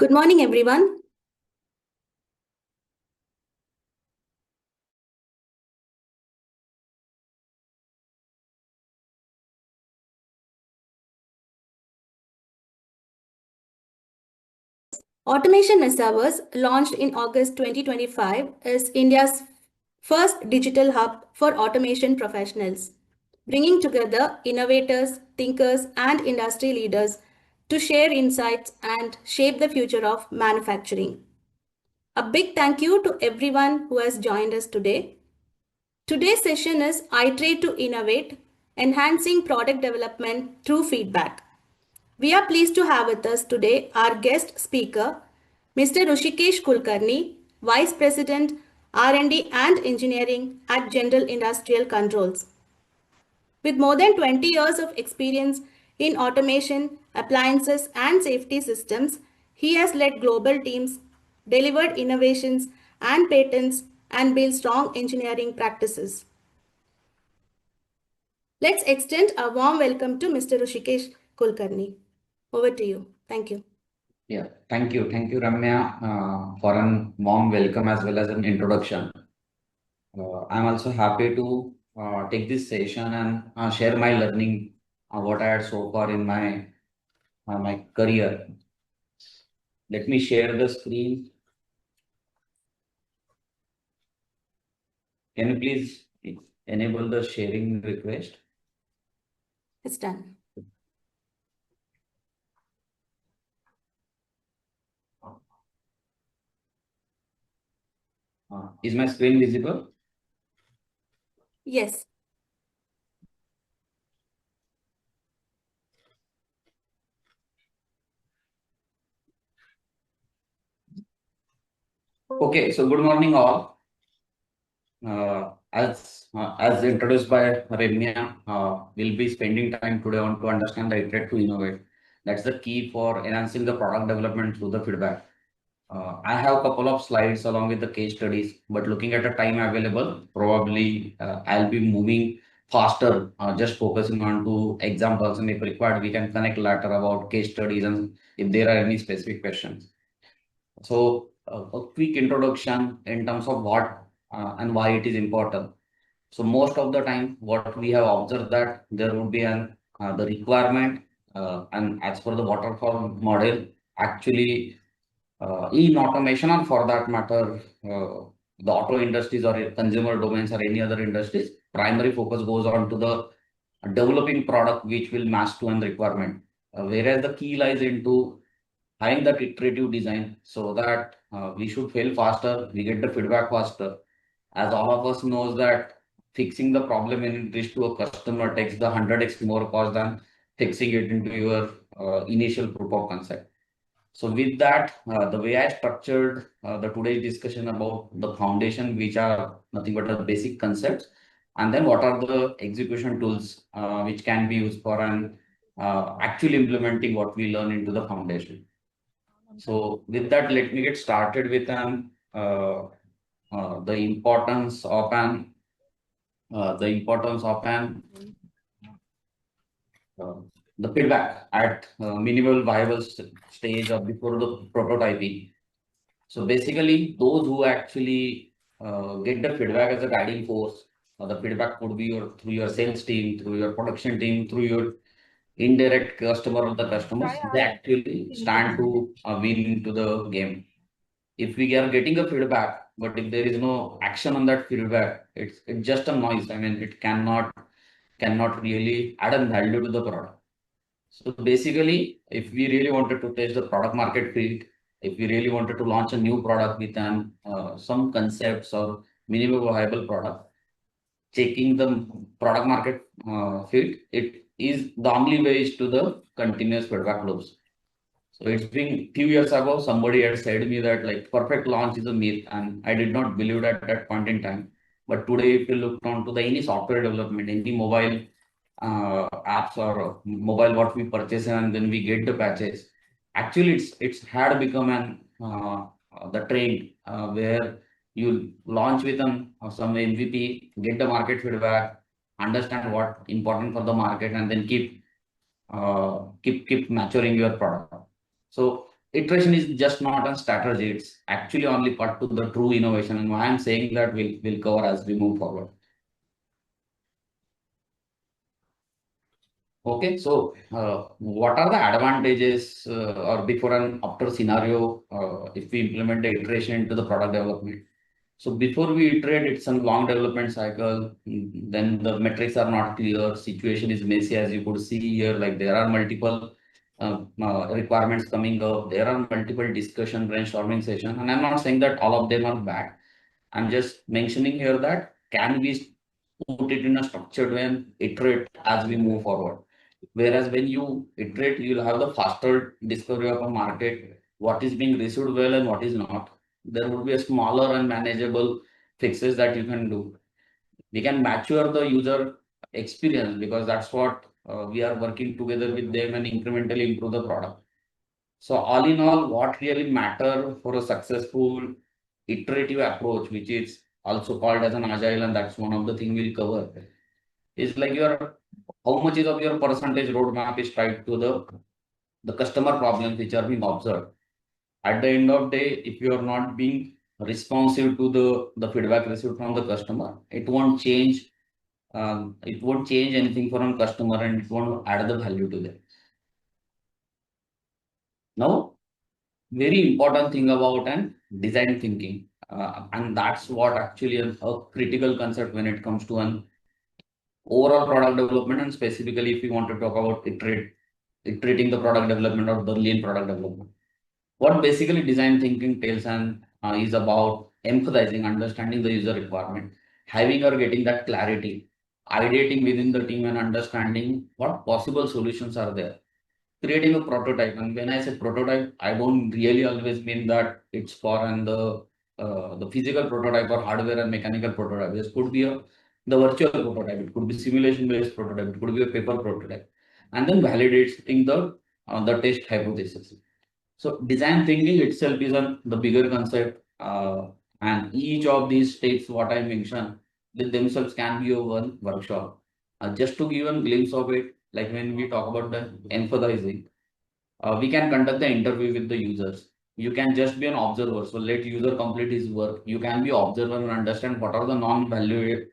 Good morning, everyone. Automation Mesaverse, launched in August 2025, is India's first digital hub for automation professionals, bringing together innovators, thinkers, and industry leaders to share insights and shape the future of manufacturing. A big thank you to everyone who has joined us today. Today's session is Iterate to Innovate, enhancing product development through feedback. We are pleased to have with us today our guest speaker, Mr. Rushikesh Kulkarni, Vice President, R&D and Engineering at General Industrial Controls. With more than 20 years of experience in automation, appliances, and safety systems, he has led global teams, delivered innovations and patents, and built strong engineering practices. Let's extend a warm welcome to Mr. Rushikesh Kulkarni. Over to you. Thank you. Yeah, thank you. Thank you, Ramya, for a warm welcome as well as an introduction. I'm also happy to take this session and share my learning, what I had so far in my career. Let me share the screen. Can you please enable the sharing request? It's done. Is my screen visible? Yes. Okay, so good morning all. As introduced by Ramya, we'll be spending time today on to understand the iterate to innovate. That's the key for enhancing the product development through the feedback. I have a couple of slides along with the case studies, but looking at the time available, probably I'll be moving faster, just focusing on two examples, and if required, we can connect later about case studies and if there are any specific questions. So a quick introduction in terms of what and why it is important. So most of the time, what we have observed that there would be the requirement, and as per the waterfall model, actually in automation or for that matter, the auto industries or consumer domains or any other industries, primary focus goes on to the developing product which will match to an requirement. Whereas the key lies into having that iterative design so that we should fail faster, we get the feedback faster. As all of us knows that fixing the problem when it reach to a customer takes the 100x more cost than fixing it into your initial proof of concept. So with that, the way I structured the today's discussion about the foundation, which are nothing but the basic concepts, and then what are the execution tools which can be used for an actually implementing what we learn into the foundation. So with that, let me get started with the importance of uh, the feedback at minimal viable stage or before the prototyping. So basically, those who actually get the feedback as a guiding force, the feedback could be through your sales team, through your production team, through your indirect customer or the customers, they actually stand to win into the game. If we are getting a feedback, but if there is no action on that feedback, it's just a noise. I mean, it cannot really add a value to the product. So basically, if we really wanted to test the product market fit, if we really wanted to launch a new product with some concepts or minimum viable product, checking the product market fit, it is the only way is to the continuous feedback loops. So it's been few years ago, somebody had said me that like perfect launch is a myth, and I did not believe at that point in time. But today, if you look on to the any software development, any mobile apps or mobile what we purchase and then we get the patches, actually it's had become the trend where you launch with some MVP, get the market feedback, understand what important for the market, and then keep maturing your product. So iteration is just not a strategy. It's actually only part to the true innovation. And why I'm saying that we'll cover as we move forward. Okay, so what are the advantages or before and after scenario if we implement the iteration into the product development? So before we iterate, it's a long development cycle. Then the metrics are not clear. Situation is messy, as you could see here. Like there are multiple requirements coming up. There are multiple discussion, brainstorming session, and I'm not saying that all of them are bad. I'm just mentioning here that can we put it in a structured way and iterate as we move forward. Whereas when you iterate, you'll have the faster discovery of a market, what is being received well and what is not. There would be a smaller and manageable fixes that you can do. We can mature the user experience because that's what we are working together with them and incrementally improve the product. So all in all, what really matter for a successful iterative approach, which is also called as an agile, and that's one of the thing we'll cover, is like your how much is of your percentage roadmap is tied to the customer problems which are being observed. At the end of day, if you are not being responsive to the feedback received from the customer, it won't change anything for a customer and it won't add the value to them. Now, very important thing about an design thinking, and that's what actually a critical concept when it comes to an overall product development, and specifically if we want to talk about iterating the product development or the lean product development. What basically design thinking tells and is about emphasizing understanding the user requirement, having or getting that clarity, ideating within the team and understanding what possible solutions are there, creating a prototype. And when I say prototype, I don't really always mean that it's for and the physical prototype or hardware and mechanical prototype. This could be the virtual prototype, it could be simulation based prototype, it could be a paper prototype, and then validating the test hypothesis. So design thinking itself is the bigger concept, and each of these states, what I mentioned, they themselves can be a one workshop. Just to give a glimpse of it, like when we talk about the empathizing, we can conduct the interview with the users. You can just be an observer. So let user complete his work. You can be observer and understand what are the non-value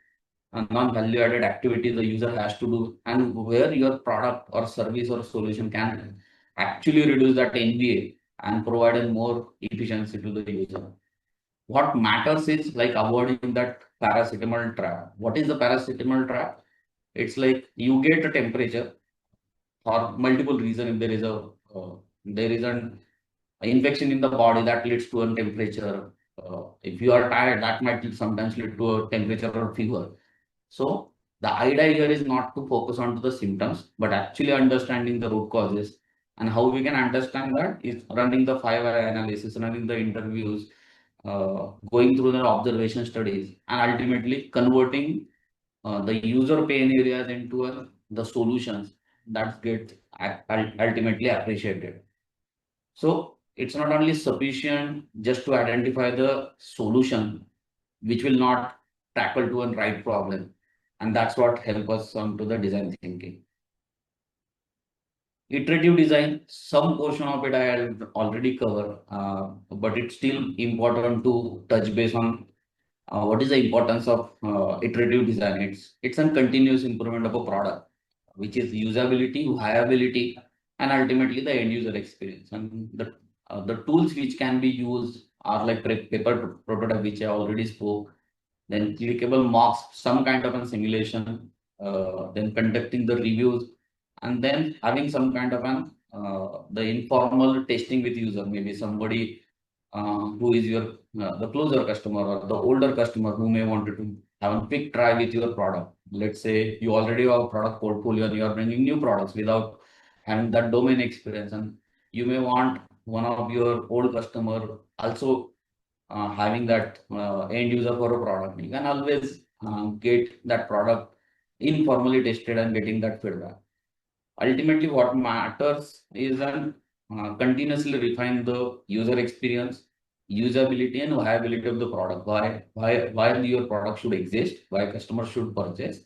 added activities the user has to do and where your product or service or solution can actually reduce that NVA and provide a more efficiency to the user. What matters is like avoiding that paracetamol trap. What is the paracetamol trap? It's like you get a temperature for multiple reason. If there is an infection in the body that leads to a temperature. If you are tired, that might sometimes lead to a temperature or fever. So the idea here is not to focus on to the symptoms, but actually understanding the root causes. And how we can understand that is running the 5 eye analysis, running the interviews, going through the observation studies, and ultimately converting the user pain areas into the solutions that get ultimately appreciated. So it's not only sufficient just to identify the solution, which will not tackle to a right problem. And that's what help us on to the design thinking. Iterative design, some portion of it I have already covered, but it's still important to touch base on what is the importance of iterative design. It's a continuous improvement of a product, which is usability, viability, and ultimately the end user experience. And the tools which can be used are like paper prototype, which I already spoke, then clickable mocks, some kind of a simulation, then conducting the reviews, and then having some kind of an the informal testing with user, maybe somebody who is your the closer customer or the older customer who may want to have a quick try with your product. Let's say you already have a product portfolio and you are bringing new products without having that domain experience, and you may want one of your old customer also having that end user for a product. You can always get that product informally tested and getting that feedback. Ultimately, what matters is then continuously refine the user experience, usability, and viability of the product. Why your product should exist, why customers should purchase,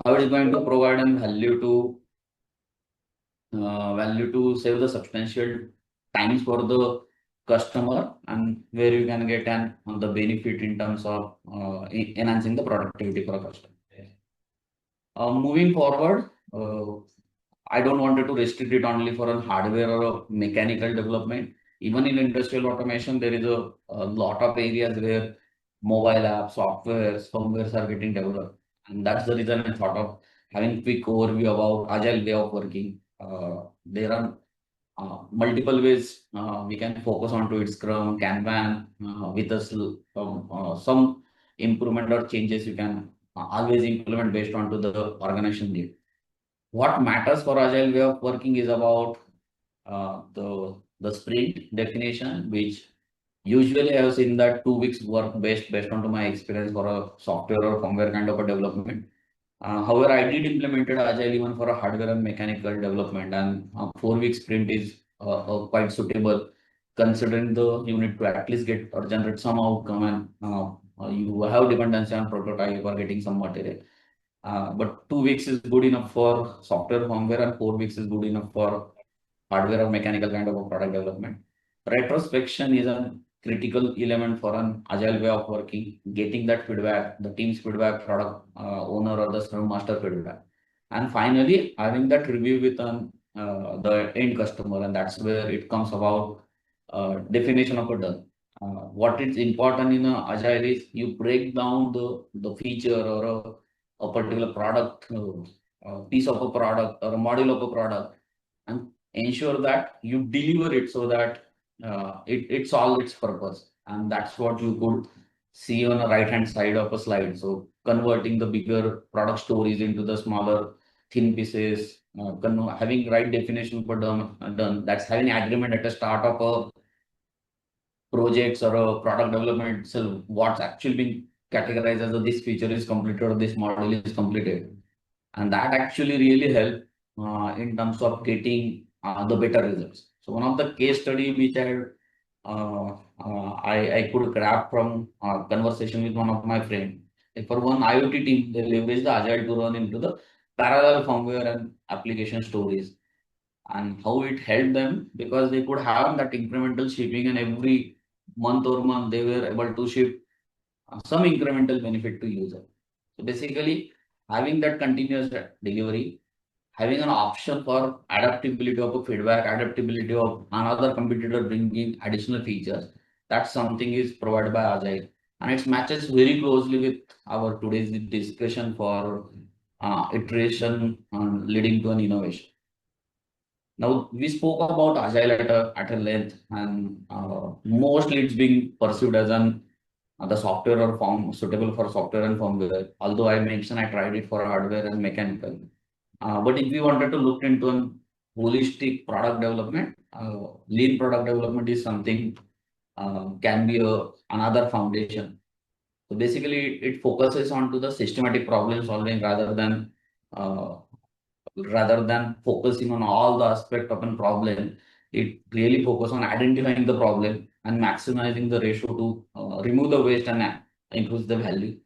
how it is going to provide and value to save the substantial times for the customer and where you can get an the benefit in terms of enhancing the productivity for a customer. Moving forward, I don't want to restrict it only for a hardware or a mechanical development. Even in industrial automation, there is a lot of areas where mobile apps, softwares, firmwares are getting developed. And that's the reason I thought of having quick overview about agile way of working. There are multiple ways we can focus on to it, Scrum, Kanban, with us some improvement or changes you can always implement based on to the organization need. What matters for agile way of working is about the sprint definition, which usually I have seen that 2 weeks work based on to my experience for a software or firmware kind of a development. However, I did implemented agile even for a hardware and mechanical development, and 4 week sprint is quite suitable considering the you need to at least get or generate some outcome, and you have dependency on prototype or getting some material. But 2 weeks is good enough for software firmware, and 4 weeks is good enough for hardware or mechanical kind of a product development. Retrospection is a critical element for an agile way of working, getting that feedback, the team's feedback, product owner or the scrum master feedback. And finally, having that review with the end customer, and that's where it comes about definition of a done. What is important in a agile is you break down the feature or a particular product, piece of a product or a module of a product, and ensure that you deliver it so that it solves its purpose. And that's what you could see on the right hand side of a slide. So converting the bigger product stories into the smaller thin pieces, having right definition for done. That's having agreement at the start of a projects or a product development itself, what's actually being categorized as this feature is completed or this model is completed. And that actually really help in terms of getting the better results. So one of the case study which I could grab from conversation with one of my friend. Like for one IoT team, they leverage the agile to run into the parallel firmware and application stories, and how it helped them because they could have that incremental shipping, and every month they were able to ship some incremental benefit to user. So basically, having that continuous delivery, having an option for adaptability of a feedback, adaptability of another competitor bringing additional features, that's something is provided by Agile. And it matches very closely with our today's discussion for iteration leading to an innovation. Now, we spoke about Agile at a length, and mostly it's being pursued as an the software or form suitable for software and firmware. Although I mentioned I tried it for hardware and mechanical. But if we wanted to look into an holistic product development, lean product development is something can be another foundation. So basically, it focuses on to the systematic problem solving uh, rather than focusing on all the aspect of a problem. It really focuses on identifying the problem and maximizing the ratio to remove the waste and increase the value.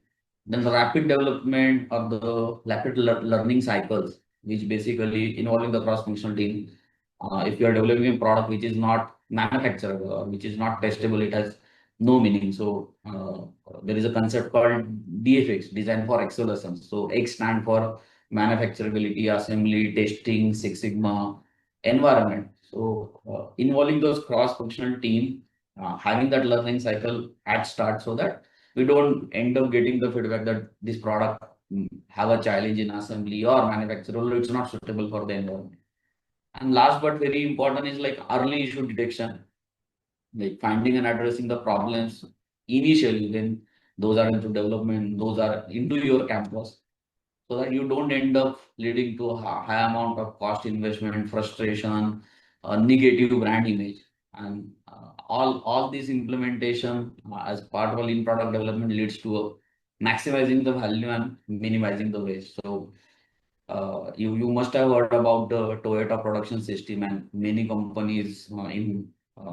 Then the rapid development or the rapid learning cycles, which basically involving the cross-functional team. If you are developing a product which is not manufacturable or which is not testable, it has no meaning. So there is a concept called DFX, Design for Excellence. So X stand for manufacturability, assembly, testing, Six Sigma, environment. So involving those cross-functional team, having that learning cycle at start so that we don't end up getting the feedback that this product have a challenge in assembly or manufacture, or it's not suitable for the environment. And last but very important is like early issue detection, like finding and addressing the problems initially when those are into development, those are into your campus, so that you don't end up leading to a high amount of cost investment, frustration, negative brand image. And all this implementation as part of lean product development leads to maximizing the value and minimizing the waste. So you must have heard about the Toyota production system, and many companies in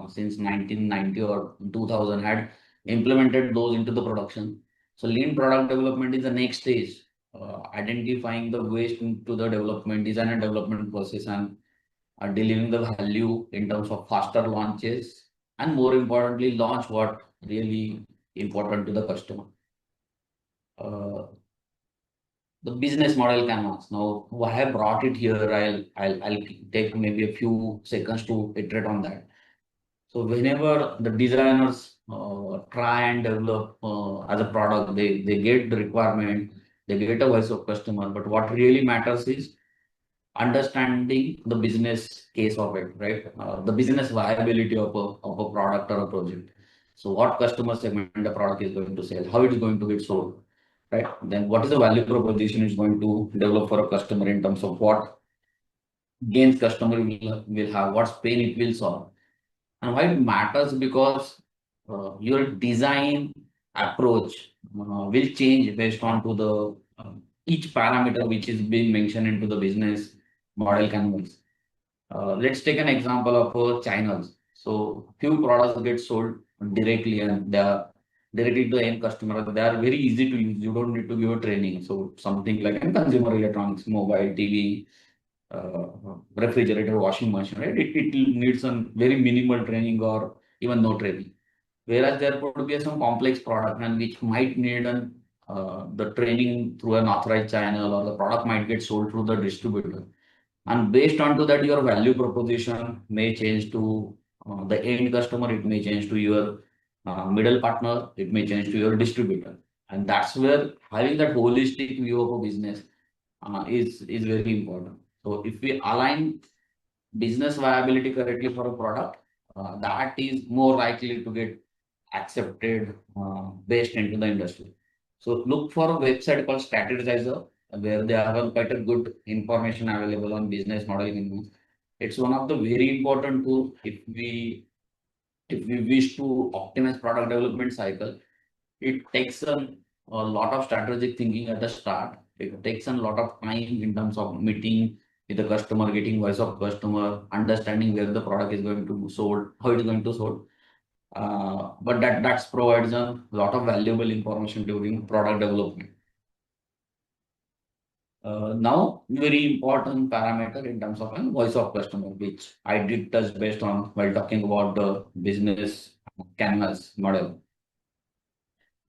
since 1990 or 2000 had implemented those into the production. So lean product development is the next stage, identifying the waste into the development, design and development process, and delivering the value in terms of faster launches, and more importantly, launch what really important to the customer. Uh, the business model canvas. Now, why I brought it here, I'll take maybe a few seconds to iterate on that. So whenever the designers try and develop as a product, they get the requirement, they get a voice of customer. But what really matters is understanding the business case of it, right? The business viability of a product or a project. So what customer segment the product is going to sell, how it is going to get sold, right? Then what is the value proposition is going to develop for a customer in terms of what gains customer will have, what pain it will solve. And why it matters because your design approach will change based on to the each parameter which is being mentioned into the business model canvas. Let's take an example of channels. So few products get sold directly and they are directly to the end customer. They are very easy to use. You don't need to give a training. So something like consumer electronics, mobile, TV, refrigerator, washing machine, right? It needs some very minimal training or even no training. Whereas there could be some complex product and which might need the training through an authorized channel, or the product might get sold through the distributor. And based on to that, your value proposition may change to the end customer. It may change to your middle partner. It may change to your distributor. And that's where having that holistic view of a business is very important. So if we align business viability correctly for a product, that is more likely to get accepted based into the industry. So look for a website called Strategizer, where they have quite a good information available on business modeling. It's one of the very important tools if we wish to optimize product development cycle. It takes a lot of strategic thinking at the start. It takes a lot of time in terms of meeting with the customer, getting voice of customer, understanding where the product is going to be sold, how it is going to sold. But that's provides a lot of valuable information during product development. Now, very important parameter in terms of voice of customer, which I did touch based on while talking about the business canvas model.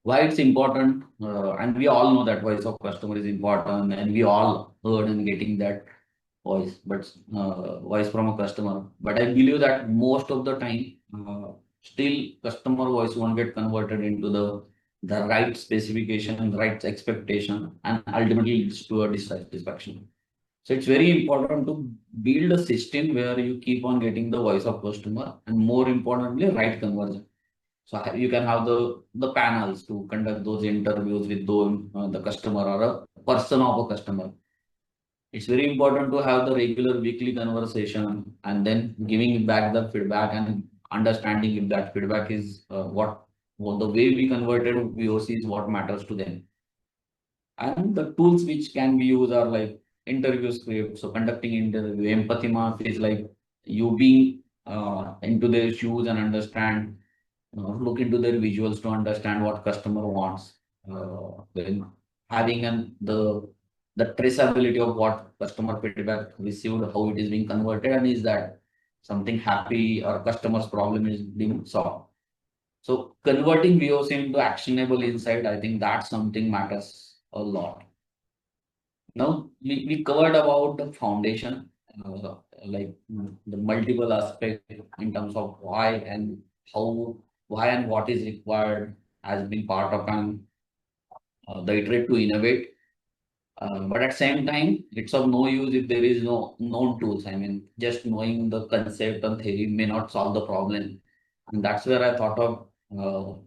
Why it's important, and we all know that voice of customer is important, and we all heard and getting that voice, but voice from a customer. But I believe that most of the time, still customer voice won't get converted into the right specification and right expectation, and ultimately leads to a dissatisfaction. So it's very important to build a system where you keep on getting the voice of customer, and more importantly, right conversion. So you can have the panels to conduct those interviews with the customer or a person of a customer. It's very important to have the regular weekly conversation and then giving back the feedback and understanding if that feedback is what the way we converted VOC is what matters to them. And the tools which can be used are like interview script. So conducting interview, empathy map is like you being into their shoes and understand, look into their visuals to understand what customer wants. Then having the traceability of what customer feedback received, how it is being converted, and is that something happy or customer's problem is being solved. So converting VOC into actionable insight, I think that's something matters a lot. Now we covered about the foundation, like the multiple aspect in terms of how, why and what is required as being part of the iterate to innovate. But at same time, it's of no use if there is no known tools. I mean, just knowing the concept and theory may not solve the problem. And that's where I thought of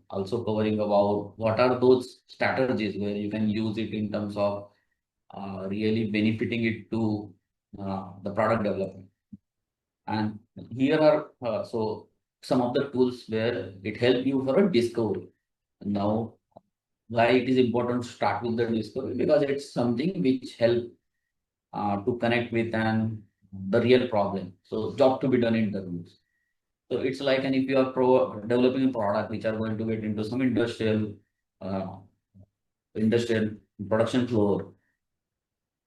also covering about what are those strategies where you can use it in terms of really benefiting it to the product development. And here are so some of the tools where it helps you for a discovery. Now, why it is important to start with the discovery? Because it's something which help to connect with the real problem. So job to be done in interviews. So it's like, and if you are developing a product which are going to get into some uh, industrial production floor,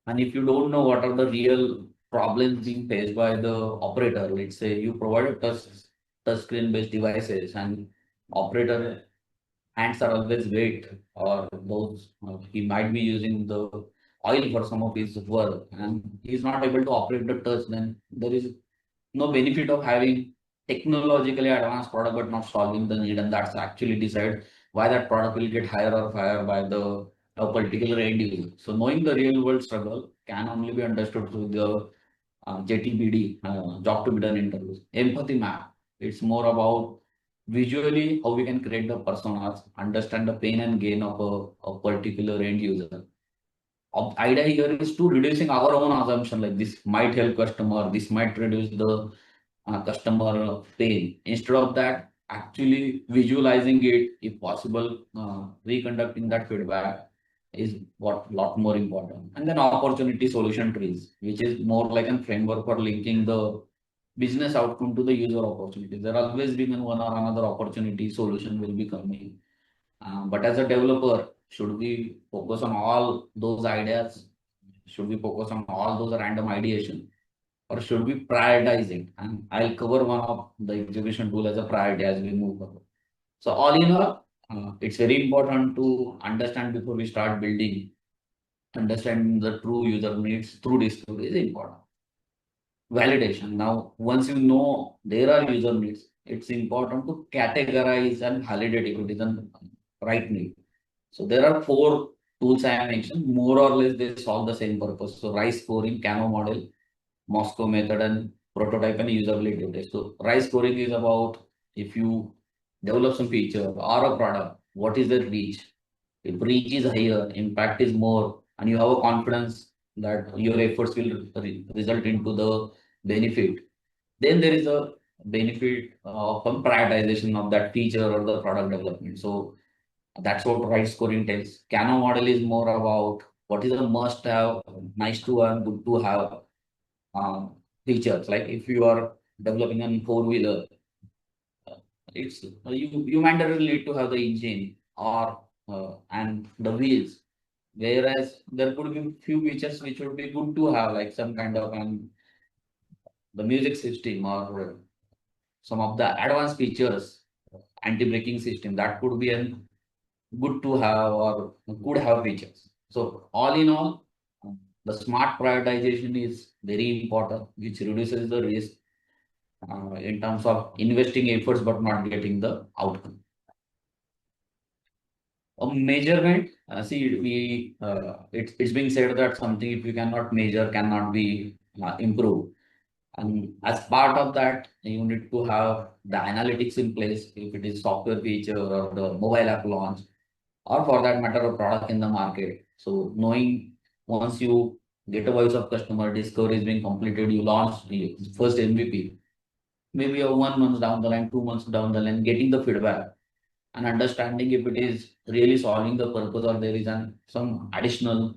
and if you don't know what are the real problems being faced by the operator. Let's say you provide a touch screen based devices and operator hands are always wet or those he might be using the oil for some of his work and he's not able to operate the touch, then there is no benefit of having technologically advanced product but not solving the need, and that's actually decide why that product will get higher or higher by the a particular end user. So knowing the real world struggle can only be understood through the JTBD, job to be done interviews. Empathy map. It's more about visually how we can create the personas, understand the pain and gain of a particular end user. Idea here is to reducing our own assumption like this might help customer, this might reduce the customer pain. Instead of that, actually visualizing it, if possible, reconducting that feedback is what lot more important. And then opportunity solution trees, which is more like a framework for linking the business outcome to the user opportunity. There always been one or another opportunity solution will be coming. But as a developer, should we focus on all those ideas? Should we focus on all those random ideation? Or should we prioritize it? And I'll cover one of the execution tool as a priority as we move forward. So all in all, it's very important to understand before we start building. Understanding the true user needs through discovery is important. Validation. Now, once you know there are user needs, it's important to categorize and validate if it is a right need. So there are four tools I have mentioned. More or less, they solve the same purpose. So rice scoring, Cano model, Moscow method, and prototype and usability test. So rice scoring is about if you develop some feature or a product, what is the reach? If reach is higher, impact is more, and you have a confidence that your efforts will result into the benefit, then there is a benefit of some prioritization of that feature or the product development. So that's what right scoring tells. Cano model is more about what is a must have, nice to have, good to have features. Like if you are developing a four-wheeler, it's you mandatorily need to have the engine or and the wheels. Whereas there could be few features which would be good to have, like some kind of the music system or some of the advanced features, anti-braking system that could be an good to have or could have features. So all in all, the smart prioritization is very important, which reduces the risk in terms of investing efforts but not getting the outcome. A measurement, see, it's being said that something if you cannot measure cannot be improved. And as part of that, you need to have the analytics in place if it is software feature or the mobile app launch, or for that matter, a product in the market. So knowing once you get a voice of customer, discovery is being completed, you launch the first MVP, maybe a 1 month down the line, 2 months down the line, getting the feedback and understanding if it is really solving the purpose or there is some additional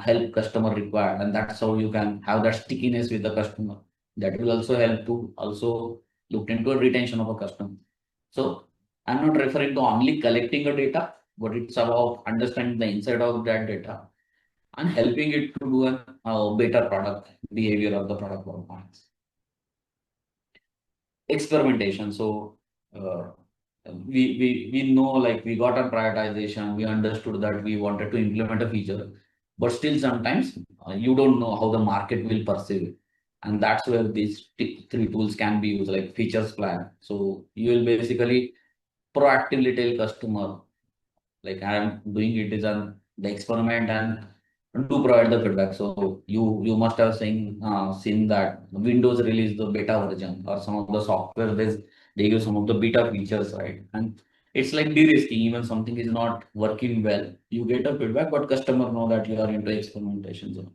help customer required, and that's how you can have that stickiness with the customer. That will also help to also look into a retention of a customer. So I'm not referring to only collecting a data, but it's about understanding the inside of that data and helping it to do a better product behavior of the product performance. Experimentation. So uh, we know like we got a prioritization, we understood that we wanted to implement a feature, but still sometimes you don't know how the market will perceive it. And that's where these three tools can be used, like features plan. So you will basically proactively tell customer like I am doing it is an the experiment and do provide the feedback. So you must have seen that Windows released the beta version or some of the software they use some of the beta features, right? And it's like de-risking. Even something is not working well, you get a feedback, but customer know that you are into experimentation zone.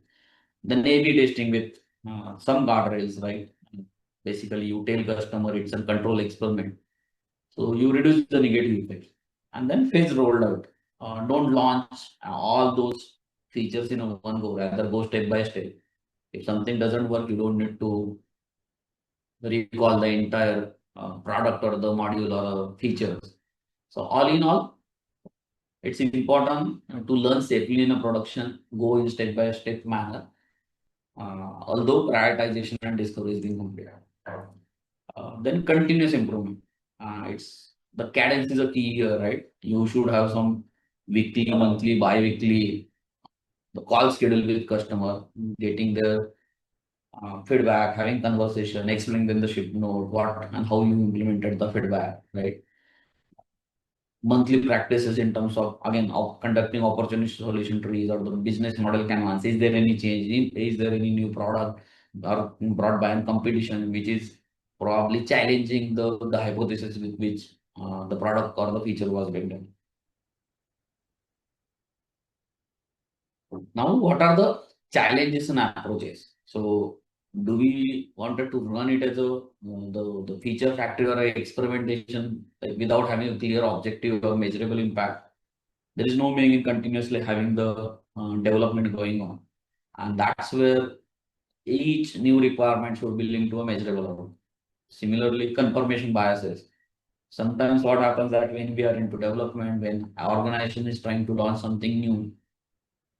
Then A/B testing with some guardrails, right? Basically, you tell customer it's a control experiment, so you reduce the negative effects. And then phase rolled out. Don't launch all those features in a one go, rather go step by step. If something doesn't work, you don't need to recall the entire product or the module or features. So all in all, it's important to learn safely in a production, go in step by step manner, although prioritization and discovery is being completed. Then continuous improvement. It's the cadence is a key here, right? You should have some weekly, monthly, bi-weekly the call schedule with customer, getting their feedback, having conversation, explaining them the ship note, what and how you implemented the feedback, right? Monthly practices in terms of again of conducting opportunity solution trees or the business model canvas. Is there any change? Is there any new product or brought by a competition which is probably challenging the hypothesis with which the product or the feature was built in? Now, what are the challenges and approaches? So, do we wanted to run it as a the feature factory or a experimentation like, without having a clear objective or measurable impact? There is no meaning in continuously having the development going on, and that's where each new requirement should be linked to a measurable outcome. Similarly, confirmation biases. Sometimes what happens that when we are into development, when our organization is trying to launch something new,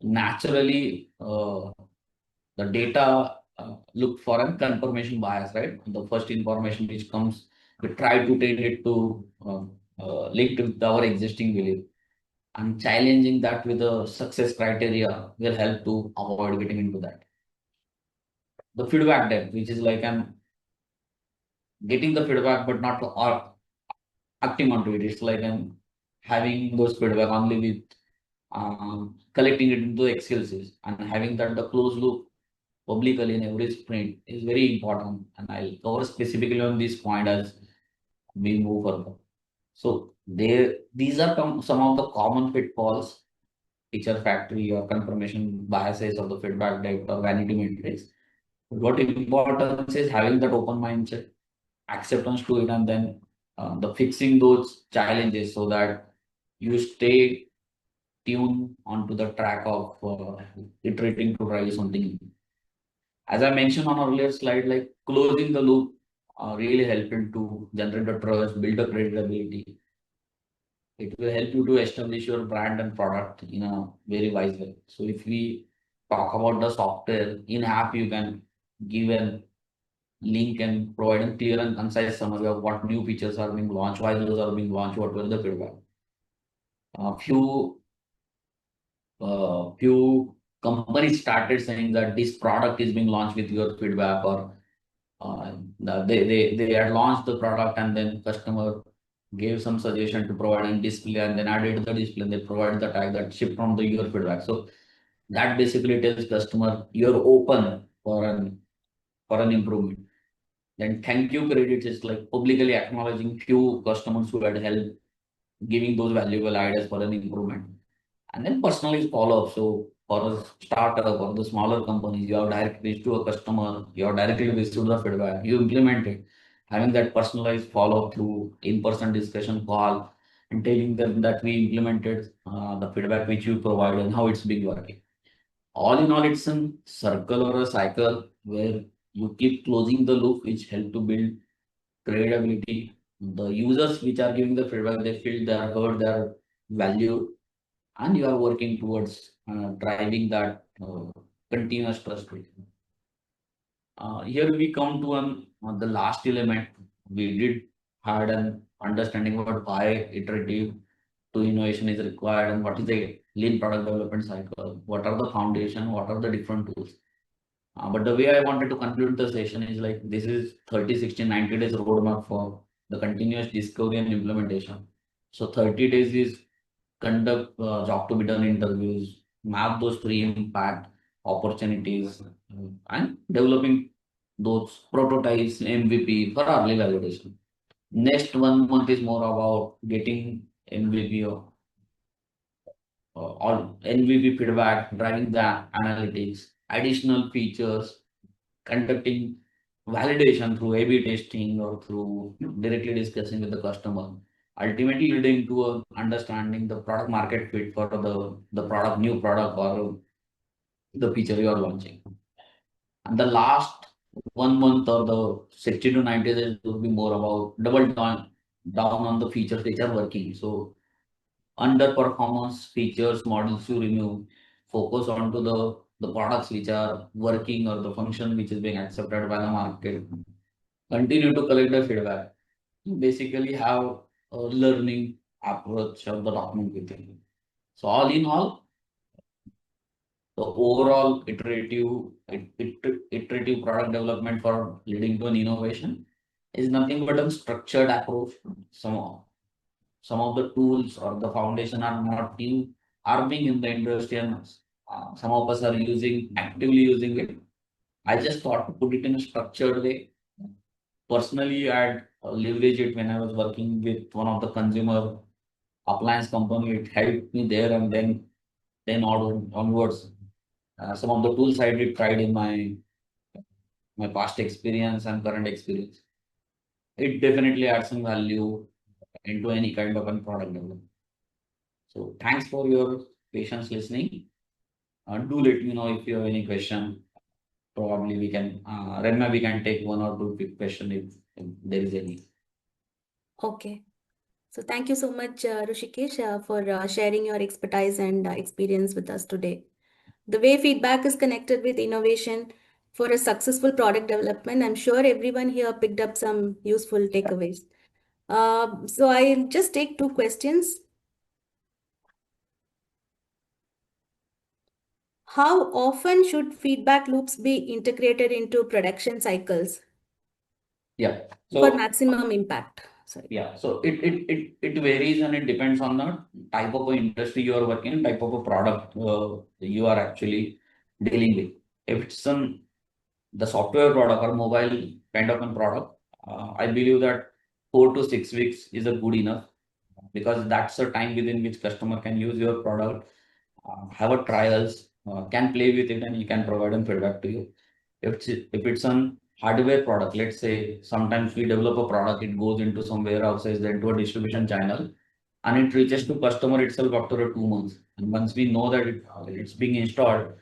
naturally the data look for a confirmation bias, right? The first information which comes, we try to take it to link with our existing belief, and challenging that with the success criteria will help to avoid getting into that. The feedback depth, which is like I'm getting the feedback but not acting onto it. It's like I'm having those feedback only with collecting it into Excel sheets and having that the closed loop publicly in every sprint is very important. And I'll cover specifically on this point as we move further. So these are some of the common pitfalls, feature factory or confirmation biases of the feedback depth or vanity metrics. What importance is having that open mindset, acceptance to it, and then the fixing those challenges so that you stay tuned onto the track of iterating to try something. As I mentioned on earlier slide, like closing the loop really helping to generate the trust, build a credibility. It will help you to establish your brand and product in a very wise way. So if we talk about the software in app, you can give a link and provide a clear and concise summary of what new features are being launched, why those are being launched, what were the feedback. Few companies started saying that this product is being launched with your feedback, or they had launched the product and then customer gave some suggestion to provide a display and then added the display and they provide the tag that shipped from the your feedback. So that basically tells customer you're open for an improvement. Then thank you credits is like publicly acknowledging few customers who had helped giving those valuable ideas for an improvement. And then personalized follow-up. So for a startup or the smaller companies, you have direct reach to a customer, you have directly received the feedback, you implement it, having that personalized follow-up through in-person discussion call and telling them that we implemented the feedback which you provided and how it's been working. All in all, it's a circle or a cycle where you keep closing the loop, which help to build credibility. The users which are giving the feedback, they feel they are heard, they are valued, and you are working towards driving that continuous trust with you. Here we come to the last element. We did had an understanding about why iterative to innovation is required and what is the lean product development cycle, what are the foundation, what are the different tools. But the way I wanted to conclude the session is like this is 30, 60, 90 days roadmap for the continuous discovery and implementation. So 30 days is conduct job to be done interviews, map those three impact opportunities, and developing those prototypes, MVP for early validation. Next 1 month is more about getting MVP or MVP feedback, driving the analytics, additional features, conducting validation through A/B testing or through directly discussing with the customer, ultimately leading to a understanding the product market fit for the product, new product or the feature you are launching. And the last 1 month or the 60 to 90 days will be more about down on the features which are working. So underperformance features models you remove, focus onto the the products which are working or the function which is being accepted by the market. Continue to collect the feedback. You basically have a learning approach of the document within. So all in all, the overall iterative product development for leading to an innovation is nothing but a structured approach. Some of the tools or the foundation are not new, are being in the industry, and some of us are actively using it. I just thought to put it in a structured way. Personally, I'd leverage it when I was working with one of the consumer appliance company. It helped me there, and then onwards, some of the tools I did tried in my past experience and current experience. It definitely adds some value into any kind of a product development. So thanks for your patience listening. Do let me know if you have any question. Probably we can, Renma, we can take one or two quick question if there is any. Okay. So thank you so much, Rushikesh, for sharing your expertise and experience with us today. The way feedback is connected with innovation for a successful product development, I'm sure everyone here picked up some useful takeaways. So I'll just take two questions. How often should feedback loops be integrated into production cycles Yeah. for So maximum impact? Sorry. yeah, so it varies and it depends on the type of a industry you are working in, type of a product you are actually dealing with. If it's the software product or mobile kind of a product, I believe that 4 to 6 weeks is a good enough, because that's the time within which customer can use your product, have a trials, can play with it, and you can provide them feedback to you. If it's an hardware product, let's say sometimes we develop a product, it goes into some warehouses, then to a distribution channel, and it reaches to customer itself after 2 months. And once we know that it's being installed,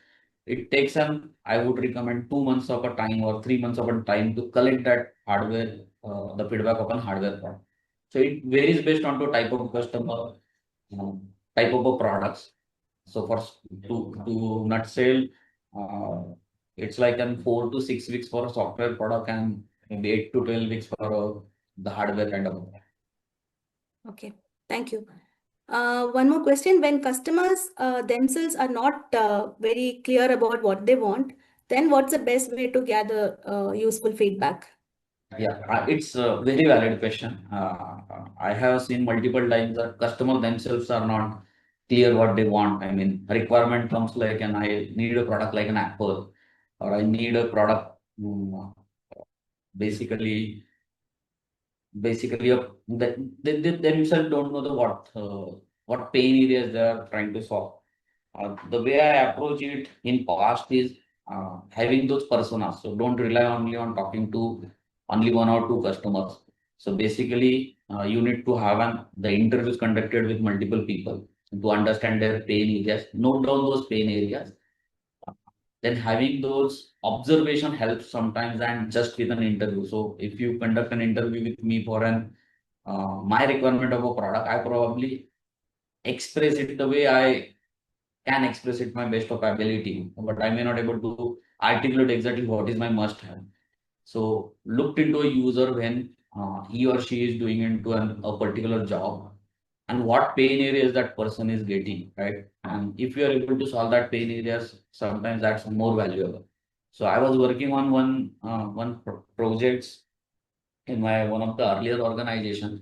it takes I would recommend 2 months of a time or 3 months of a time to collect that hardware, the feedback of a hardware product. So it varies based on the type of customer, type of a products. So to nutshell, uh, it's like 4 to 6 weeks for a software product and maybe 8 to 12 weeks for the hardware kind of. Okay, thank you. One more question. When customers themselves are not very clear about what they want, then what's the best way to gather useful feedback? Yeah, it's a very valid question. I have seen multiple times that customers themselves are not clear what they want. I mean, requirement comes like, and I need a product like an Apple, or I need a product, basically basically that they themselves don't know what pain areas they are trying to solve. The way I approach it in past is having those personas. So don't rely only on talking to only one or two customers. So basically, you need to have the interviews conducted with multiple people to understand their pain areas, note down those pain areas. Then having those observation helps sometimes, and just with an interview. So if you conduct an interview with me for an my requirement of a product, I probably express it the way I can express it my best of ability, but I may not able to articulate exactly what is my must have. So looked into a user when he or she is doing into a particular job, and what pain areas that person is getting, right? And if you are able to solve that pain areas, sometimes that's more valuable. So I was working on projects in my one of the earlier organizations.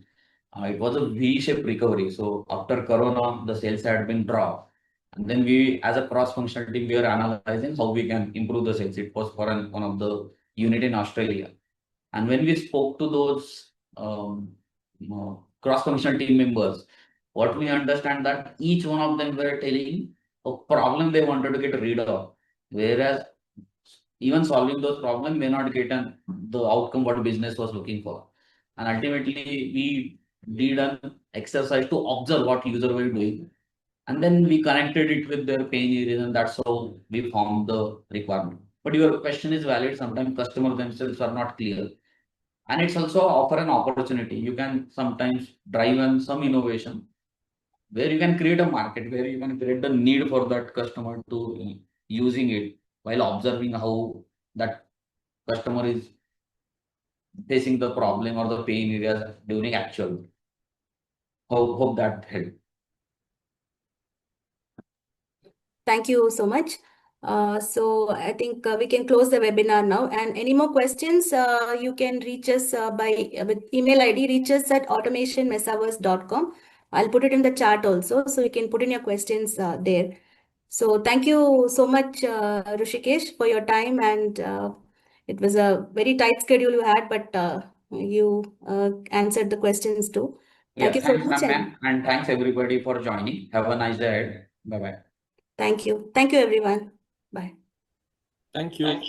It was a V-shaped recovery. So after Corona, the sales had been dropped. And then we, as a cross-functional team, we were analyzing how we can improve the sales. It was for one of the unit in Australia. And when we spoke to those cross-functional team members, what we understand that each one of them were telling a problem they wanted to get rid of, whereas even solving those problems may not get the outcome what business was looking for. And ultimately, we did an exercise to observe what user were doing, and then we connected it with their pain areas, and that's how we found the requirement. But your question is valid. Sometimes customers themselves are not clear, and it's also offer an opportunity. You can sometimes drive on some innovation where you can create a market, where you can create the need for that customer to. using it while observing how that customer is facing the problem or the pain areas during actual. Hope that helped. Thank you so much. So I think we can close the webinar now. And any more questions, you can reach us by with email ID, reach us at automationmesaverse.com. I'll put it in the chat also, so you can put in your questions there. So thank you so much, Rushikesh, for your time. And it was a very tight schedule you had, but you answered the questions too. Thank Yeah, you so thanks, much, and Ramya, and thanks everybody for joining. Have a nice day ahead. Bye bye. thank you. Thank you, everyone. Bye. Thank you.